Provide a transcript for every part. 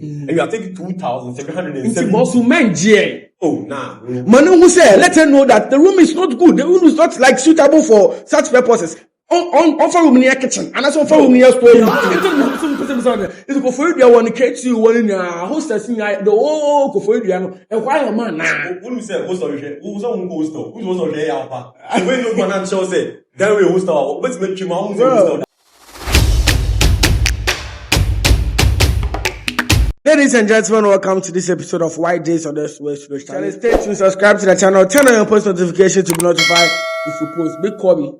and you are taking 2,770. Oh, nah. Manu who say, let her know that the room is not good. The room is not like suitable for such purposes. On for room near kitchen, and that's on for room near store. It's go for you one catch you one in hostess in the oh go for you and why a man now. Who say hostel? Who's on hostel? Who's on here? Alpha. When you go and show say, then we hostel. Let's make you my own hostel. Ladies and gentlemen, welcome to this episode of White Days on the West. Stay tuned, subscribe to the channel, turn on your post notification to be notified if you post. Big Kobe.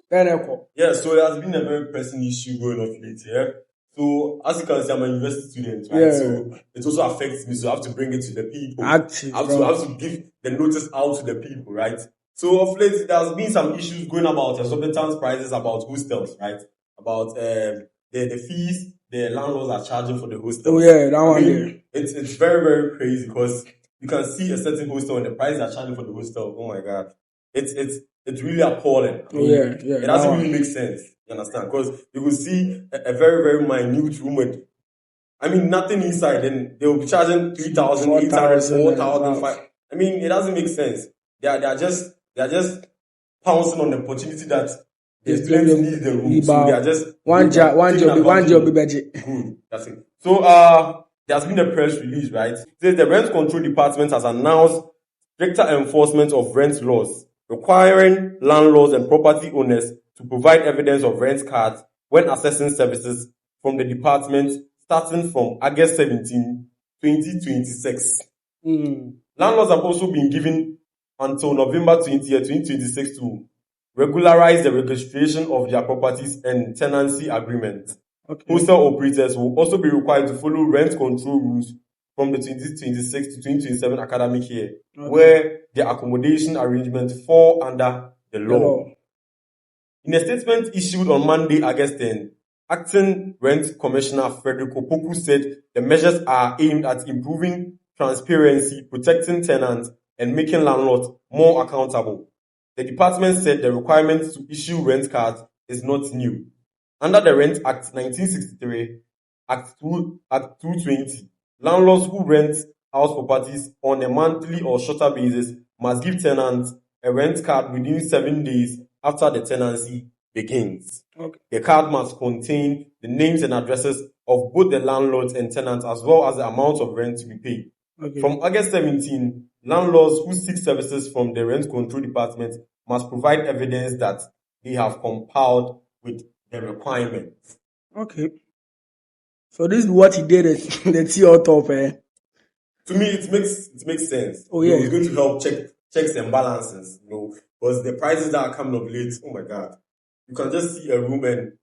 Yeah, so there has been a very pressing issue going on lately. Yeah? So as you can see, I'm a university student, right? Yeah. So it also affects me, so I have to bring it to the people. I have to give the notice out to the people, right? So of late, there has been some issues going about exorbitant prices about hostels, right? About the fees the landlords are charging for the hostel. Oh yeah, that one there. It's very, very crazy because you can see a certain hostel and the price they're charging for the hostel. Oh my god. It's really appalling. It doesn't really make sense. You understand? Because you will see a very, very minute room with, nothing inside, and they will be charging 3,800, 4,000, 5,000. It doesn't make sense. They are just pouncing on the opportunity that they plenty need the room. So they are just one job. Good. That's it. So there has been a press release, right? It says the Rent Control Department has announced stricter enforcement of rent laws, requiring landlords and property owners to provide evidence of rent cards when accessing services from the department starting from August 17, 2026. Landlords have also been given until November 20, 2026 to regularize the registration of their properties and tenancy agreements. Okay. Hostel operators will also be required to follow rent control rules from the 2026 to 2027 academic year, where the accommodation arrangements fall under the law. In a statement issued on Monday, August 10, Acting Rent Commissioner Frederico Poku said the measures are aimed at improving transparency, protecting tenants, and making landlords more accountable. The department said the requirement to issue rent cards is not new. Under the Rent Act 1963, Act 220, landlords who rent house properties on a monthly or shorter basis must give tenants a rent card within 7 days after the tenancy begins. Okay. The card must contain the names and addresses of both the landlords and tenants as well as the amount of rent to be paid. Okay. From August 17, landlords who seek services from the Rent Control Department must provide evidence that they have complied with the requirements. Okay. So this is what he did at the T on top, eh? To me, it makes sense. Oh yeah. It's going to help checks and balances, because the prices that are coming up late, oh my god. You can just see a room and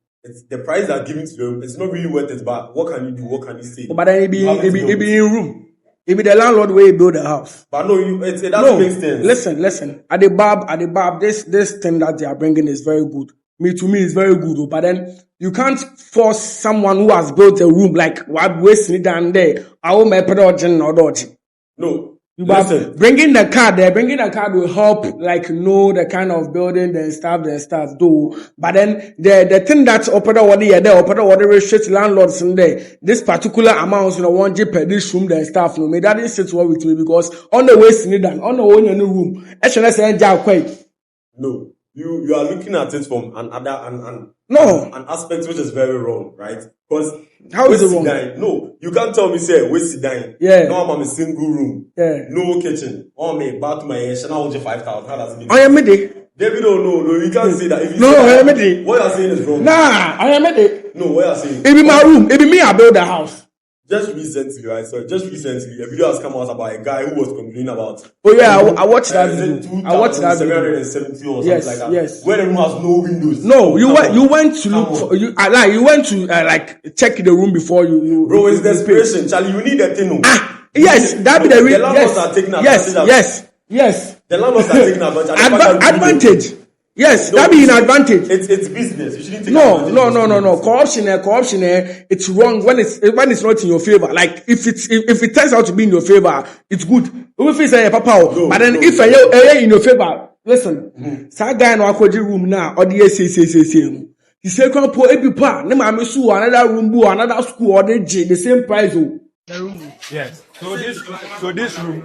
the price they are giving to the room, it's not really worth it, but what can you do? What can you say? But then it be in room. It be the landlord where you build a house. But no, it doesn't make sense. Listen. At the Bab, this thing that they are bringing is very good. To me, it's very good. But then you can't force someone who has built a room like what wasting it down there. I will make production or dodgy. No. Listen. Bringing the card will help, know the kind of building and stuff do. But then the thing that's opera restrict landlords in there. This particular amount, 1 G per this room and stuff. No, that didn't sit well with me because on the way sitting down, on the way in the room, no. You are looking at it from an aspect which is very wrong, right? Because how is it wrong? No, you can't tell me say we sit down. Yeah. No, I'm a single room. Yeah. No kitchen. Oh me bathroom my channel 5,000. How does it mean? I am ready. David, no, you can't say that. If you I am ready. What you're saying is wrong. Nah, I am ready. No, what you're saying. It be my room. It be me. I build the house. Just recently, right? So a video has come out about a guy who was complaining about. Oh yeah, I watched that video. I watched that video. 770 or something like that. Yes. Where the room has no windows. No, you went to look for, you went to check the room before you. Bro, it's desperation, Charlie. You need that thing. Yes, that be the reason. The landlords are taking advantage. Yes. The landlords are taking advantage. Yes, that be an advantage. It's business. You shouldn't take advantage. No. Corruption. It's wrong when it's not in your favor. Like if it turns out to be in your favor, it's good. If it's a papa, but then if it's in your favor, listen. That guy no akwaji room now or the say. He say come po epipa, ne ma me su another room bu another school or the same price oh. Yes. So this room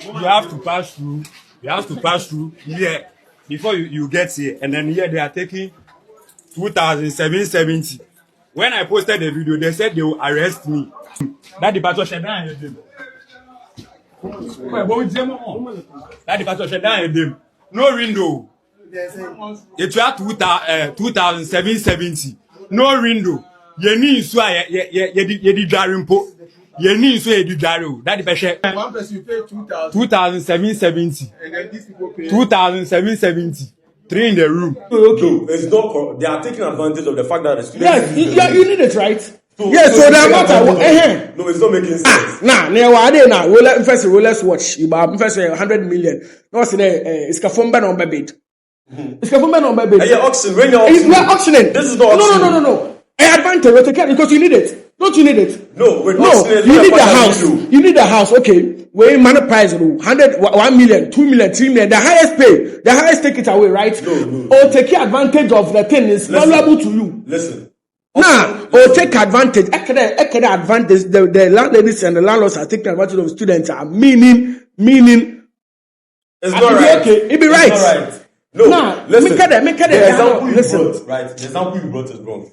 you have to pass through. You have to pass through here before you get here, and then here they are taking 2,770. When I posted the video, they said they will arrest me. That the pastor shut down them. That the pastor shut down them. No window. It was 2,770. No window. You need so you did jarimpo. You need so you did jaro. That the pastor. One person you pay 2,770. and then these people pay 2,770. 3 in the room. Okay, it's not. They are taking advantage of the fact that the students. Yes, you need it, right? So that matter. No, it's not making sense. Let's watch. You buy first 100 million. No, it's a phone ban on my bed. It's a phone ban on my bed. Yeah, auction. When you're auctioning. This is not auction. No. Advantage because you need it. Don't you need it? No, you need the house. You need the house. Okay. Where money price 100, 1 million, 2 million, 3 million. The highest pay, the highest take it away, right? No. Or take advantage of the thing is valuable to you. Listen. Or take advantage. Advantage. The landladies and the landlords are taking advantage of students. Are meaning. It's not right. Okay, it be right. It's not right. No, listen. Make it. The example you brought, right? The example you brought is wrong.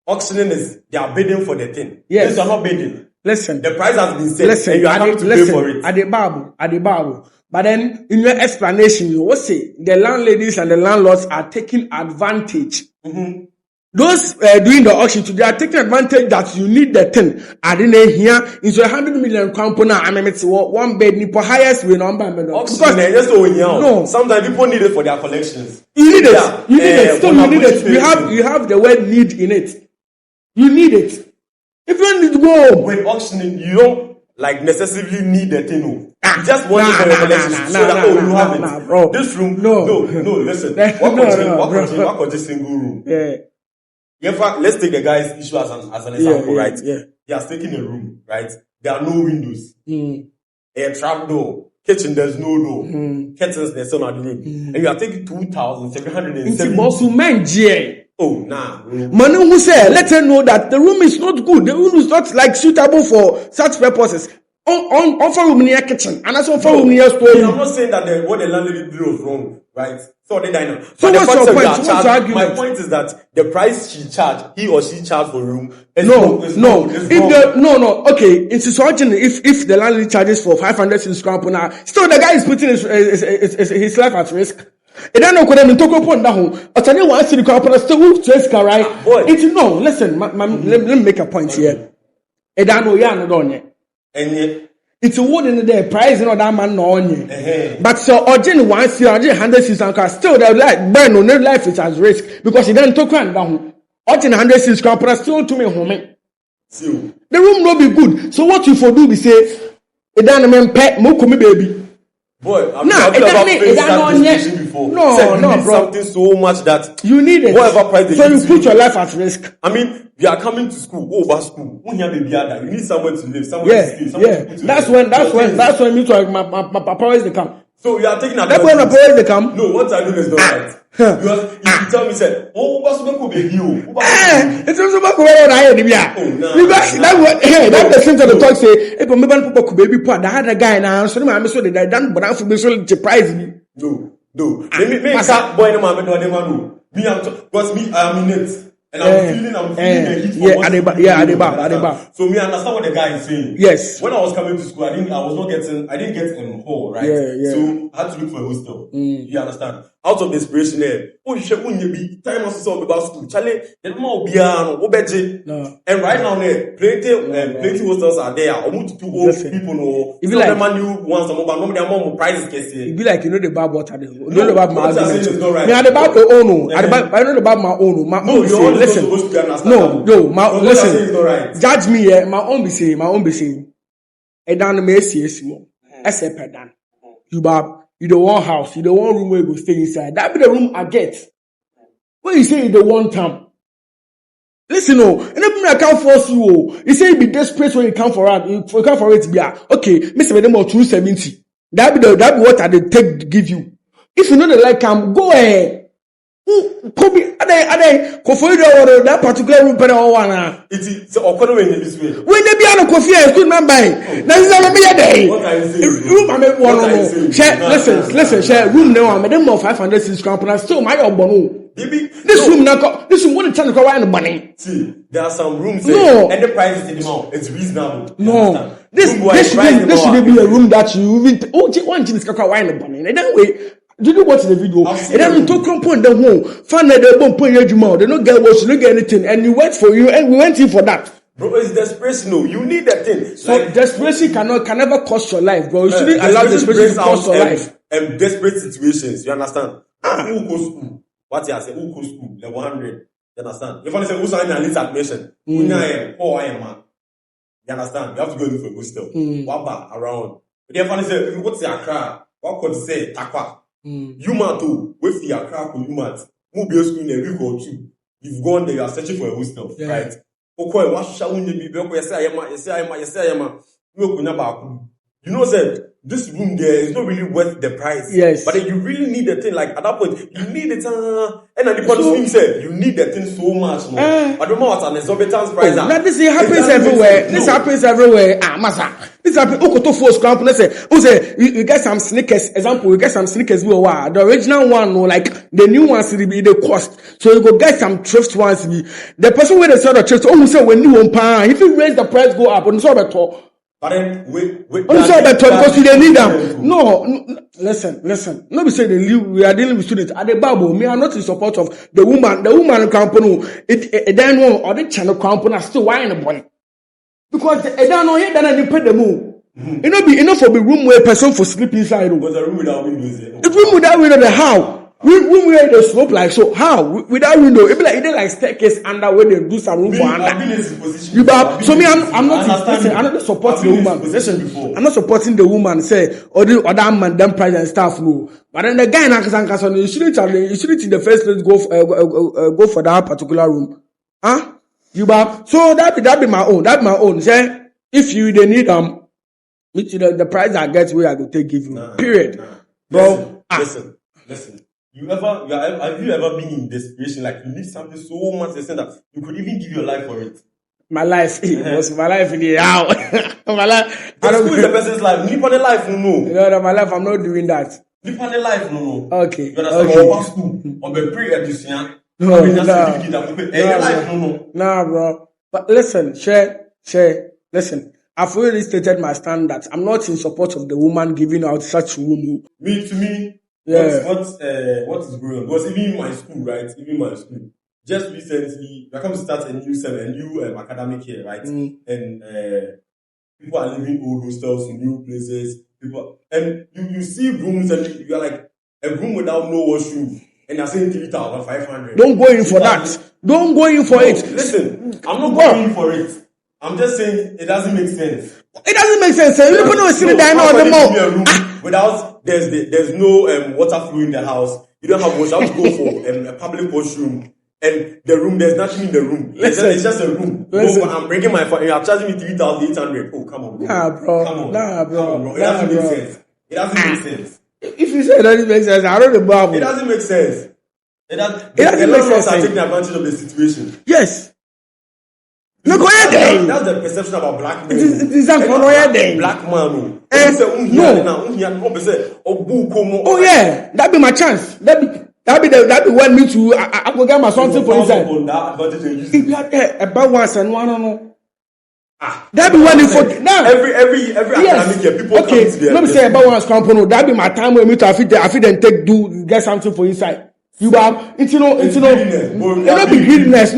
Auctioning is they are bidding for the thing. Yes. These are not bidding. Listen. The price has been set. And you are having to pay for it. At the Bible. But then in your explanation, you will say the landladies and the landlords are taking advantage. Mm-hmm. Those doing the auction today are taking advantage that you need the thing. I didn't hear into 100 million component. I mean, it's 1 bed nipo highest way number. No, sometimes people need it for their collections. You need it. You need it. Still, you need it. You have the word need in it. You need it. If you need to go with auctioning, you don't necessarily need the thing. You just want it for your collections so that you have it. Bro. This room, no. Listen, what could this single room? Yeah. In fact, let's take the guy's issue as an example, right? Yeah. He has taken a room, right? There are no windows. A trap door. Kitchen, there's no door. Curtains, there's no room. And you are taking 2,770. Oh, nah. Manu who said, let her know that the room is not good. The room is not suitable for such purposes. Offer room near kitchen, and that's offer room near store. I'm not saying that what the landlady did was wrong, right? So they dine. So what's your point? What's your argument? My point is that the price he or she charged for room is no. Okay, it's origin. If the landlady charges for 500 square now, still the guy is putting his life at risk. It don't know what I'm talking about now. I tell you what, I see the company still trace car, right? It's no. Listen, let me make a point here. It don't know you are not yet. It's a word in the price, you know that man no on. But so origin once you 100 car still the like burn no life is at risk because he don't talk down. Origin 100 car still to me home. The room no be good. So what you for do be say it don't mean pet mo come baby. Boy, I'm talking about that before. No, bro. Something so much that you need it. Whatever price so you put your life at risk. I mean, you are coming to school, over school. When you need somewhere to live, somewhere to stay. Yeah. That's when me to my parents they come. So you are taking advantage. That's when my parents they come. No, what I do is not right. Because if you tell me, say, Uber could be you. It's also about where I am. Because that's the sense of the talk say, if I'm able to cook baby pot, I had a guy now, so I'm so that I done, but I'm so surprise me. No. Let me start boy no man, no. Me, I'm because me, I'm in it. And I'm feeling the heat. So me, I understand what the guy is saying. Yes. When I was coming to school, I didn't get in hall, right? Yeah. So I had to look for a hostel. You understand? Out of desperation, you should be time also about school. Charlie, the more be and right now, plenty hostels are there. Almost 2 old people know. If you like, man, you want some more, their more prices. It be like you know the bad water. You know about my argument. Right. Me, I about the own. I know about my own. My own say, listen. Listen. Right. Judge me, yeah. My own be saying. And then me see. As a pedan. You don't want house, you don't want room where you go stay inside. That be the room I get. When you say you don't want time. Listen, and if I can't force you, you say you be desperate when you come for it. You come for it, be okay. Mr. Medemo 270. That be what I take to give you. If you know the like, go ahead. Kobe, are they Kofi that particular room per one? It's occurring in this way. When they be on a Kofi, I could remember. That's not me a day. What are you saying? Room, I make one. Listen, share room now. I'm a more 500 6 company. Still my own bono. This room now, this room wouldn't turn to the money. See, there are some rooms and the price is in the amount. It's reasonable. No, this should be a room that you even one thing is wine the money. And that way. Did you watch the video? It doesn't talk on the home. Fan they won't put your mouth. They don't get what you don't get anything. And you went for you and we went in for that. Bro, it's desperation. No, you need that thing. So like, desperation can never cost your life, bro. You shouldn't allow desperation to cost your life. Desperate situations, you understand? Who goes school? What you say? Who goes school? Level 100. You understand? If I say who's on an elite admission, I am man. You understand? You have to go in for a hostel. Waba around. But if I say what's your car? What could say takwa? You man too, wait for your car for you man. Move your school in a week or two. You've gone there, you are searching for a hostel, right? Okay, what shall we be? You know, said this room there is not really worth the price. Yes. But then you really need the thing. Like at that point, you need it. And at the point, said you need the thing so much more. I don't know what an exorbitant price. Now this happens everywhere. This happens everywhere. Masa. This happens. Okoto force company say, you get some sneakers. Example, you get some sneakers. The original one, no, like the new ones, will be the cost. So you go get some thrift ones. The person where they sell the thrift, say when you want pound, if you raise the price, go up. And so better. But then, wait. Because you don't need them. No, listen. Nobody say we are dealing with students. At the Bible, me are not in support of the woman. The woman company, then one or the channel company are still wine the money. Because they don't know here, then they pay the move. It not be enough for the room where a person for sleep inside. Because a room without windows. The room without window, the how? Room where the slope like so. How? Without window, it be like staircase under where they do some room for under. So me, I'm not supporting the woman. Listen, I'm not supporting the woman. Say or the other man, them price and stuff. No, but then the guy you shouldn't in the first place go for that particular room. Huh? So that be my own. That be my own. Say if you they need the price I get where I go take give you. Period, bro. Listen. Have you ever been in desperation? Like you need something so much that you could even give your life for it. My life was my life in the out. My life. I don't know the person's life. Live on the life, no. No, my life. I'm not doing that. Live on the life, no. Okay. You understand? School on the pre-edition. Nah, bro. But listen, share. Listen. I've already stated my stand that I'm not in support of the woman giving out such room. To me. Yeah. What is going on? Because even in my school, right? Just recently, we're coming to start a new academic year, right? And people are living old hostels in new places. And you see rooms and you're like a room without no washroom. And you're saying 3,500. Don't go in for that. Don't go in for it. Listen, I'm not going in for it. I'm just saying it doesn't make sense. It doesn't make sense. You don't know sitting down on the mall. Without there's no water flow in the house. You don't have wash. I have to go for a public washroom. And the room, there's nothing in the room. It's just a room. No, I'm bringing my phone. You're charging me 3,800. Oh, come on, bro. Nah, bro. It doesn't make sense. It doesn't make sense. If you say it doesn't make sense, I don't know. It doesn't make sense. It doesn't make sense. Are taking advantage of the situation. Yes. No, go ahead. That's the perception about black men. It is that for black man. Oh yeah, that be my chance. That be when me to I go get my something for inside. About once and one no. That be when for now. Every academic year people come to there. Let me say about once company. That be my time when me to I fit then get something for inside. You have it not be greediness,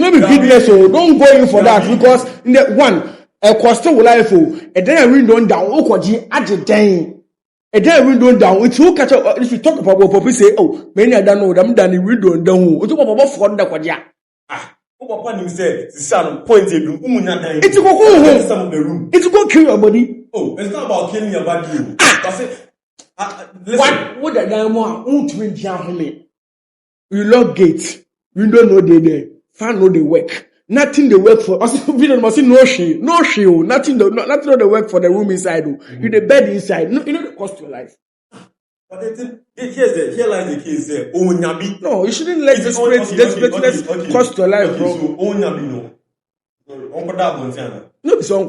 so don't go in for that because in the one a cost of life and then I read down okoji agitating and then I read down it's who catch up if you talk about what people say, oh, many I don't know them than the read down who talk about for the kwaja. Papa said, son pointed it's go some of the room. It's go kill your body. Oh, it's not about killing your body. What would the diamond won't win down? You lock gate, window no they there, fan no they work. Nothing they work for. Nothing no they work for the room inside. You the bed inside. No, you know the cost your life. But here lies the case there. No, you shouldn't let desperate cost your life, bro. So no. No, be so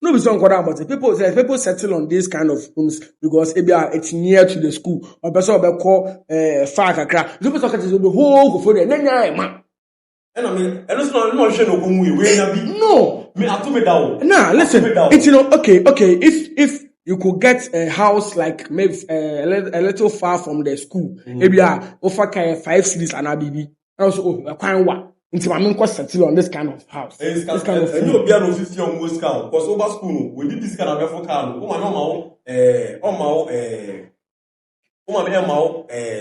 No, be so people settle on these kind of homes because it's near to the school. Or person will call far kakra. People talk about the whole go for the man. And I mean, and it's not no no. Me I me down. Nah, listen. It's okay. If you could get a house like maybe a little far from the school, maybe offer 5 cities and ABB. Also, a kind one. Until I'm going settle on this kind of house. This kind of. And you be no 50 on most count. Because over school, we did this kind of effort.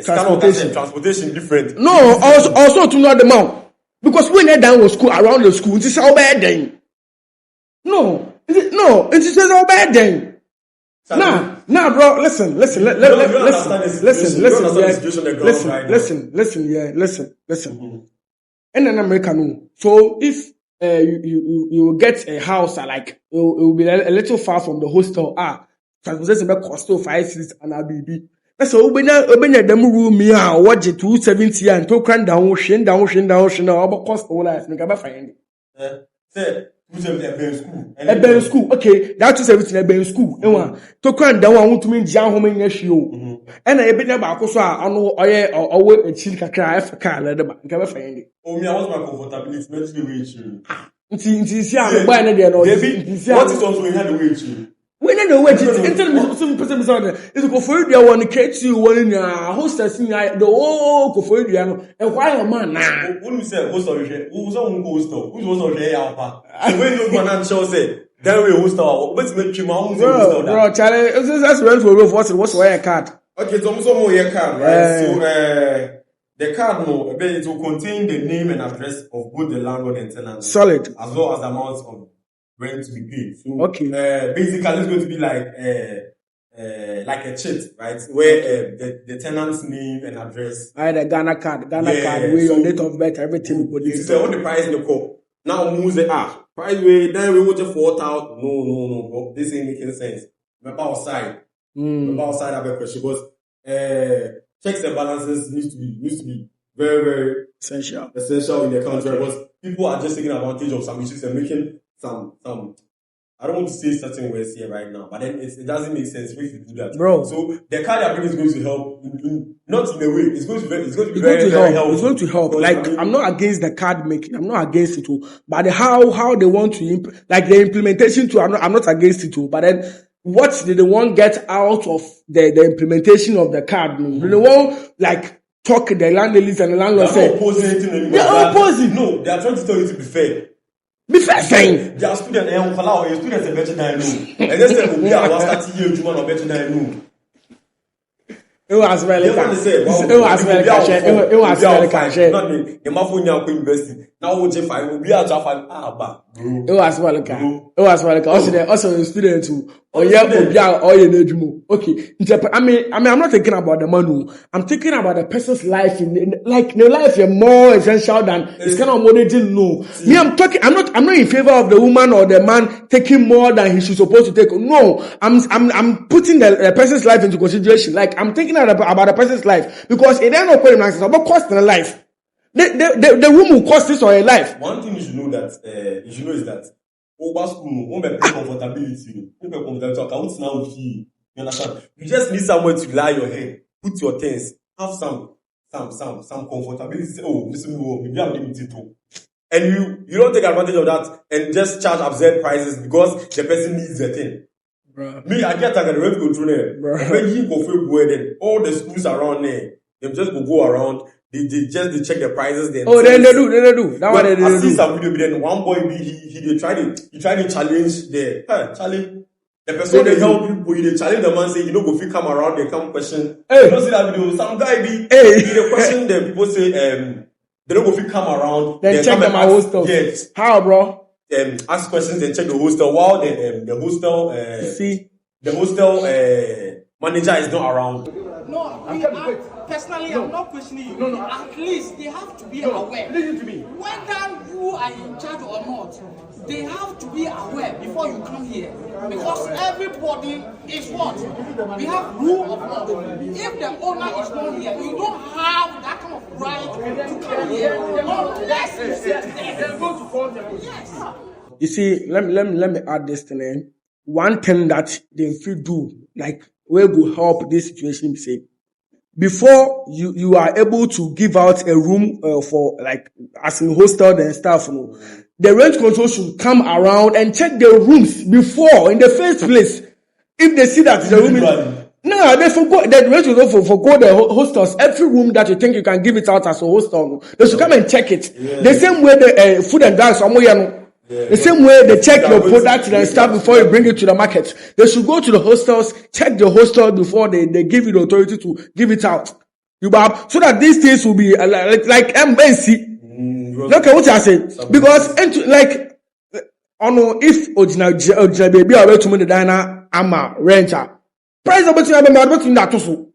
Transportation different. No, also to know the amount. Because when they're down with school around the school, it is how bad then. No, it is how bad then. Nah, bro, listen. Listen. And then American. So if you get a house like it will be a little far from the hostel. Transportation may cost 5 cities and ABB. That's all. When them room me watch it 270 and to cran down, shin down. About cost all life. Make up find it. Say. A school, okay. That's 270 a school. To cran down, I want to mean Jan home in show. And I been about because I know a chill cry for car. Let them never find it. Oh, me, I want my comfortability, not the wage. It's I'm buying it. What is also in the wage? We don't know what it's go for you one catch you one in hostess the whole go for you and why a man now when we say hostel who's on hostel who's also here when you go and show say then we hostel but make you my own hostel bro Charlie that's rent for roof what's why a card okay so more your card right so the card no it will contain the name and address of both the landlord and tenant solid as well as the amount of rent to be paid. So okay. Basically, it's going to be like a cheat, right? Where the tenant's name and address. The Ghana card, where your date of birth, everything. You say all the price in the call. Now move the price way. Then we want to 4,000. No. This ain't making sense. Remember outside. I have a question because checks and balances needs to be very, very essential in the country because people are just taking advantage of some issues and making some I don't want to say certain words here right now, but then it doesn't make sense if you do that, bro. So the card I bring is going to help, not in a way. It's going to very helpful. It's going to help. Like I'm not against the card making. I'm not against it too. But how they want to the implementation too. I'm not against it too. But then what did they want get out of the implementation of the card? Do they want talk the landlords and the landlord say? They're not opposing anything. They're opposing. No, they are trying to tell you to be fair. Be fair saying. They are students and students are better than you. And they say we are starting here to one better than you. It was very now we just find we are just find it was well also student too or okay I mean I'm not thinking about the money. I'm thinking about the person's life in like the life is more essential than it's kind of managing. No, me I'm not in favor of the woman or the man taking more than he should supposed to take. No, I'm putting the person's life into consideration. Like I'm thinking about the person's life because it ain't no question about cost in life. The room will cost this or a life. One thing you should know is that over school, won't be comfortability. You understand? You just need somewhere to lie your head, put your things, have some comfortability. Say, oh, this will maybe I'm limited to. And you don't take advantage of that and just charge absurd prices because the person needs the thing. Bruh. Me, I get the rent control there. When you go for then all the schools around there, they just go around. They check the prices. Then they do. That one they do. I see some video. Then one boy he tried to challenge the person they help people. He challenge the man say you know go fit come around. They come question. Hey. You don't see that video. Some guy he the question the people say they don't go fit come around. Then check them out hostel. Yes. How, bro? Ask questions and check the hostel. While the hostel the hostel manager is not around. No, personally, I'm not questioning you. No. At least they have to be aware. Listen to me. Whether you are in charge or not, they have to be aware before you come here, because everybody is what? We have rule of law. If the owner is not here, you don't have that kind of right to come here unless you sit there. Yes. You see, let me add this thing in. One thing that they feel do, like, will help this situation, say, before you are able to give out a room for, like, as in hostel and stuff, the rent control should come around and check the rooms before, in the first place. If they see that the room is... No, they forgot the rent control forgo the hostels. Every room that you think you can give it out as a hostel, they should come and check it. Yeah. The same way the food and drugs, the same way they check your product and stuff before you bring it to the market. They should go to the hostels, check the hostel before they give you the authority to give it out. So that these things will be like MNC. Look at what I say. Because like, if original baby are to me the diner, I'm a renter. Price of between that also.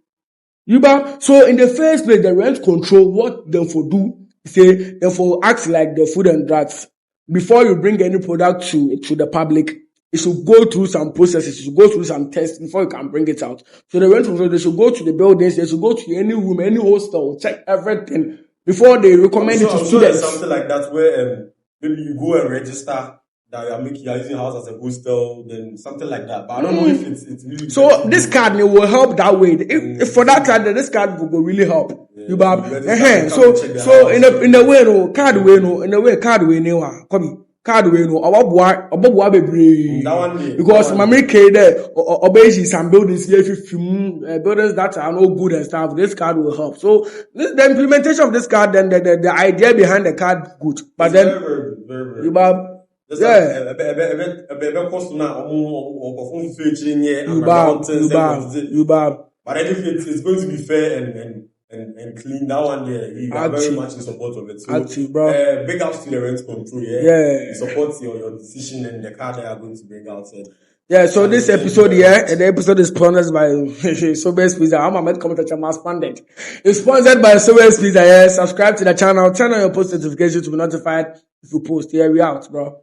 So in the first place, the rent control, what they for do, say they for act like the food and drugs. Before you bring any product to the public, it should go through some processes, it should go through some tests before you can bring it out. So the rent control, they should go to the buildings, they should go to any room, any hostel, check everything before they recommend it to students. There's something like that where maybe you go and register that you are using house as a hostel, then something like that. But I don't know if it's really... So this card will help that way. If for that card, this card will really help. Yeah, you so in a way, card way, come. Card way, because Mamrike there, obeys some buildings here, buildings that are no good and stuff. This card will help. So the implementation of this card, then the idea behind the card good, but then very. You But I think it's going to be fair and clean. That one, we are very much in support of it. So, big ups to the rent control. It supports your decision and the card that are going to bring out. So this episode the episode is sponsored by Sobers Pizza. I'm Ahmed Commentator Mass Funded. It's sponsored by Sobers Pizza. Subscribe to the channel, turn on your post notifications to be notified if you post. We out, bro.